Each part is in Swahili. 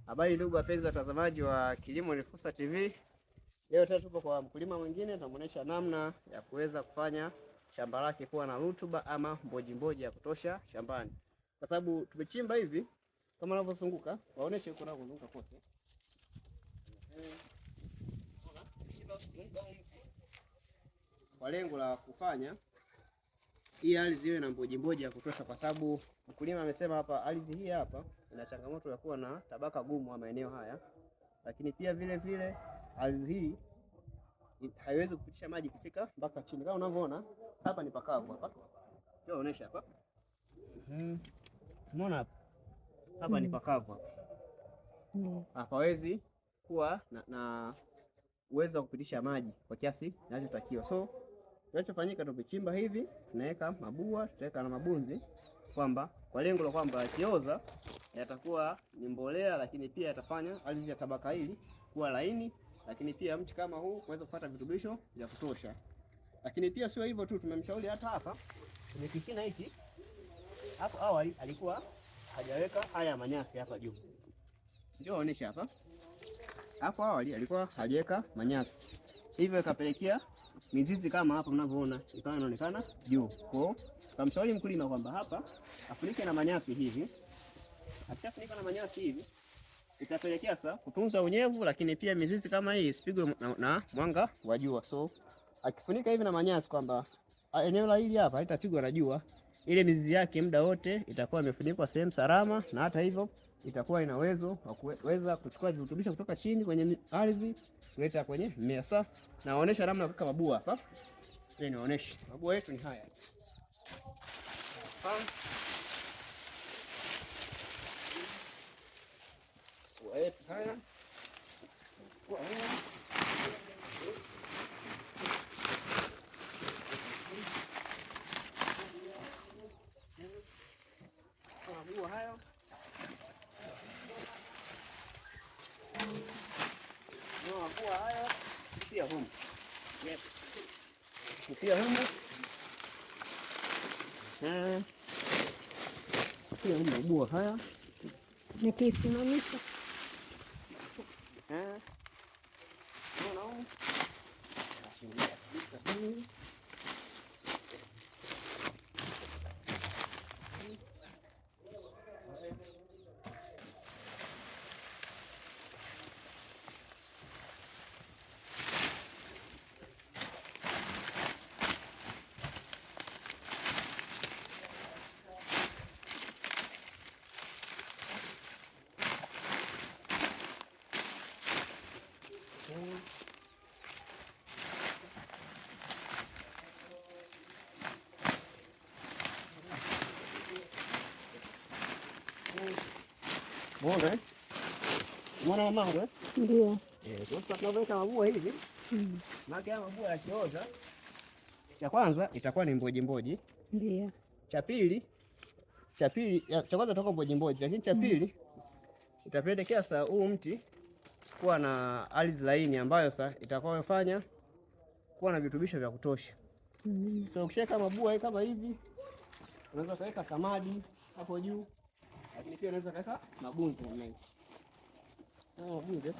Habari ndugu wapenzi watazamaji wa Kilimo ni Fursa TV. Leo tena tupo kwa mkulima mwingine, tunamuonesha namna ya kuweza kufanya shamba lake kuwa na rutuba ama mboji ya kutosha shambani. Kwa sababu tumechimba hivi kama unavyozunguka, waoneshe huko na kuzunguka kote. Kwa lengo la kufanya hii ardhi iwe na mboji ya kutosha, kwa sababu mkulima amesema hapa ardhi hii hapa ina changamoto ya kuwa na tabaka gumu wa maeneo haya, lakini pia vile vile ardhi hii haiwezi kupitisha maji kufika mpaka chini. Kama unavyoona hapa ni pakavu hapa. Tunaonesha hapa. Unaona hapa? Hapa ni pakavu hapa. Hapawezi kuwa na uwezo wa kupitisha maji kwa kiasi kinachotakiwa. So kinachofanyika tukichimba hivi, tunaweka mabua, tutaweka na mabunzi, kwamba kwa lengo la kwamba yakioza yatakuwa ni mbolea, lakini pia yatafanya ardhi ya tabaka hili kuwa laini, lakini pia mti kama huu kuweza kupata virutubisho vya kutosha. Lakini pia sio hivyo tu, tumemshauri hata hapa kwenye kichina hiki, hapo awali alikuwa hajaweka haya manyasi hapa juu. Ndio onyesha hapa. Hapo awali alikuwa hajaweka manyasi, hivyo ikapelekea mizizi kama hapa mnavyoona ikawa inaonekana juu. Kwa tukamshauri mkulima kwamba hapa afunike na manyasi hivi. Akifunika na manyasi hivi itapelekea sasa kutunza unyevu, lakini pia mizizi kama hii isipigwe na mwanga wa jua. So akifunika hivi na manyasi, kwamba eneo la hili hapa litapigwa na jua, ile mizizi yake muda wote itakuwa imefunikwa sehemu salama, na hata hivyo itakuwa ina uwezo wa kuweza kuchukua virutubisho kutoka chini kwenye ardhi kuleta kwenye mmea. Sasa naonyesha namna ya kuweka mabua hapa. Nionyeshe mabua yetu ni haya hapa. Haya mabua hayo mabua hayo pia humu pia humu mabua haya nikisimamisha Mbona? Mbona mama? Ndio. Sasa tunaweka mabua hivi. Maana mabua yakioza, cha kwanza itakuwa ni mboji. Ndio. Cha kwanza itakuwa mboji, lakini cha pili itapelekea sasa huu mti kuwa na ardhi laini ambayo sasa itakayofanya kuwa na virutubisho vya kutosha. So ukishaweka mabua kama hivi, unaweza kuweka samadi hapo juu, lakini pia unaweza kuweka mabunzi mengi. Mabunzi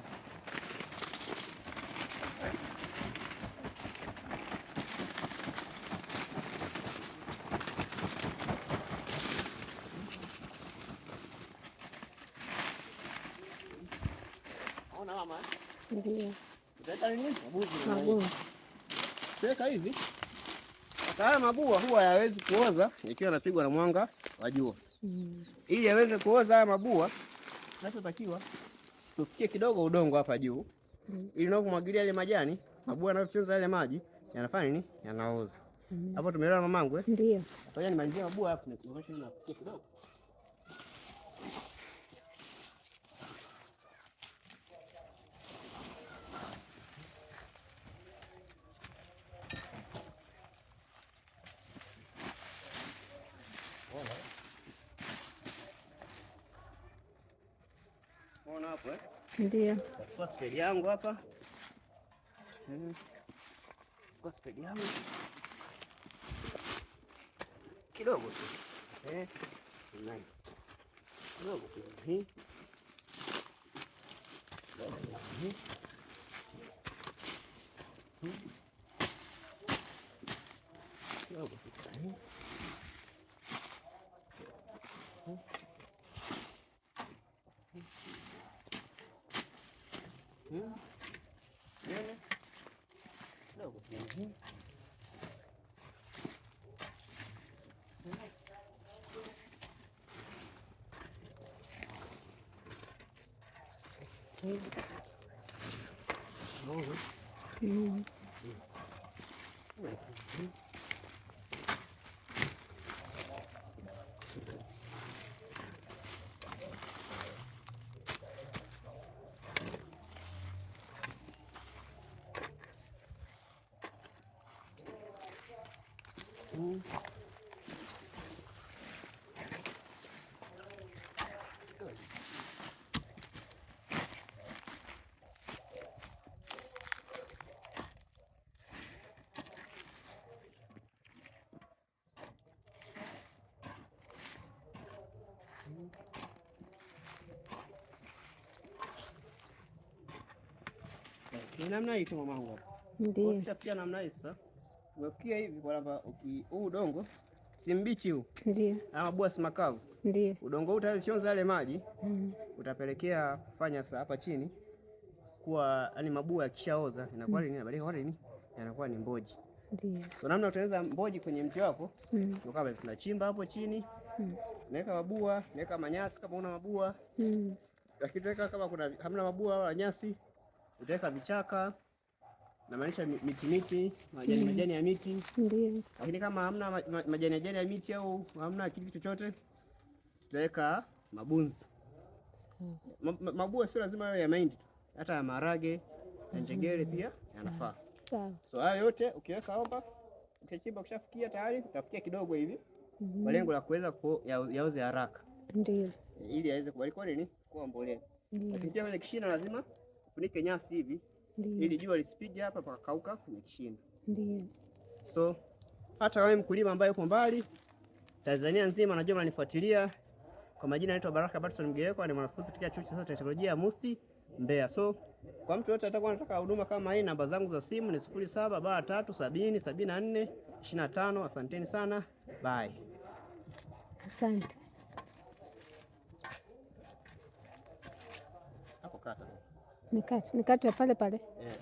ona mama. Ndio. Utaweka nini? Mabunzi. Weka hivi. Haya mabua huwa hayawezi kuoza ikiwa yanapigwa na mwanga wa jua. Ili yaweze kuoza haya mabua, tunachotakiwa tufikie kidogo udongo hapa juu, ili unapomwagilia ile majani, mabua yanayofyonza yale maji yanafanya nini? Yanaoza. Hapo tumeelewa mamangu? Ndio. Ngoja nimalizie mabua hapo nionyeshe nafikia kidogo. Unaona hapo Ndio. Kwa spedi yangu hapa. Kwa spedi yangu. Kidogo tu. Kidogo tu. Ni namna hii tu mamangu. Ndio. Ukishafikia namna hii sasa, umefikia hivi kwamba huu udongo si mbichi huu. Ndio. Ama mabua si makavu. Ndio. Udongo huu tayari ukionza yale maji utapelekea kufanya sasa hapa chini kuwa yani mabua yakishaoza inakuwa nini inabadilika kwa nini? Yanakuwa ni mboji. Ndio. So namna utengeneza mboji kwenye mti wako ndio kama tunachimba hapo chini. Naweka mabua, naweka manyasi kama una mabua. Lakini tunaweka kama hamna mabua wala nyasi, utaweka vichaka na maanisha miti majani ya miti. Ndio. Lakini kama hamna majani ya miti au hamna kitu chochote, tutaweka mabunzi. Mabua sio lazima yawe ya mahindi tu, hata ya maharage na njegere pia yanafaa. Sawa. So haya yote ukiweka hapa, ukichimba ukishafikia tayari, utafikia kidogo hivi kwa lengo la kuweza yaoze haraka. Ndio. Ili aweze kubariki nini? Kuwa mbolea. Lakini pia kwenye kishina lazima ufunike nyasi hivi. Ndiyo. Ili jua lisipige hapa pakakauka kwenye kishina. Ndio. So hata wewe mkulima ambaye uko mbali Tanzania nzima, najua mnanifuatilia. Kwa majina naitwa Baraka Batson Mgeweko, ni mwanafunzi katika chuo cha teknolojia ya MUST Mbeya. So kwa mtu yote atakuwa anataka huduma kama hii, namba zangu za simu ni 0773707425. Asanteni sana. Bye. Asante. Hapo kata. Nikate pale pale. Yeah.